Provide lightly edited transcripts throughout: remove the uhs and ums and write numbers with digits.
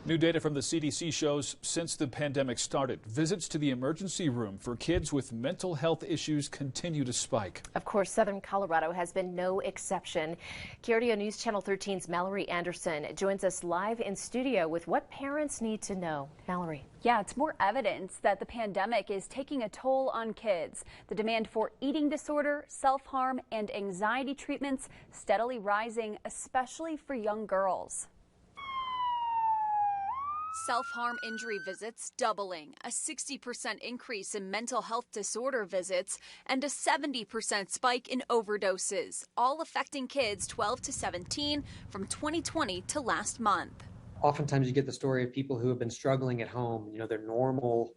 New data from the CDC shows since the pandemic started, visits to the emergency room for kids with mental health issues continue to spike. Of course, Southern Colorado has been no exception. KRDO News Channel 13's Mallory Anderson joins us live in studio with what parents need to know. Mallory. Yeah, it's more evidence that the pandemic is taking a toll on kids. The demand for eating disorder, self-harm, and anxiety treatments steadily rising, especially for young girls. Self-harm injury visits doubling, a 60% increase in mental health disorder visits, and a 70% spike in overdoses, all affecting kids 12 to 17 from 2020 to last month. Oftentimes you get the story of people who have been struggling at home, their normal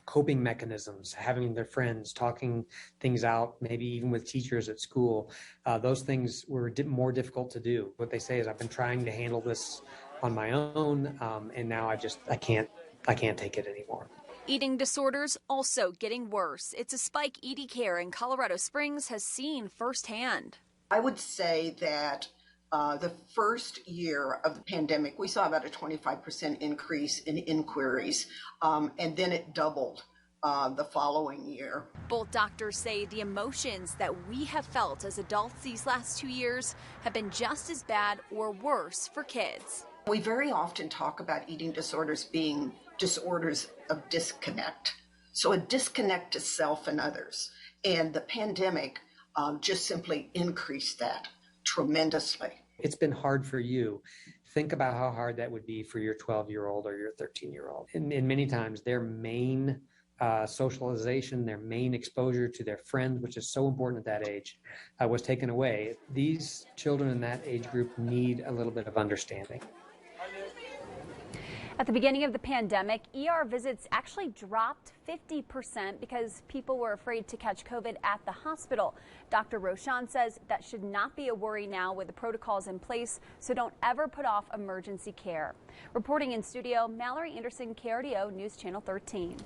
coping mechanisms, having their friends, talking things out, maybe even with teachers at school. Those things were more difficult to do. What they say is, I've been trying to handle this on my own, and now I can't take it anymore. Eating disorders also getting worse. It's a spike ED Care in Colorado Springs has seen firsthand. I would say that the first year of the pandemic, we saw about a 25% increase in inquiries, and then it doubled the following year. Both doctors say the emotions that we have felt as adults these last 2 years have been just as bad or worse for kids. We very often talk about eating disorders being disorders of disconnect. So a disconnect to self and others. And the pandemic just simply increased that tremendously. It's been hard for you. Think about how hard that would be for your 12-year-old or your 13-year-old. And many times their main socialization, their main exposure to their friends, which is so important at that age, was taken away. These children in that age group need a little bit of understanding. At the beginning of the pandemic, ER visits actually dropped 50% because people were afraid to catch COVID at the hospital. Dr. Roshan says that should not be a worry now with the protocols in place, so don't ever put off emergency care. Reporting in studio, Mallory Anderson, KRDO News Channel 13.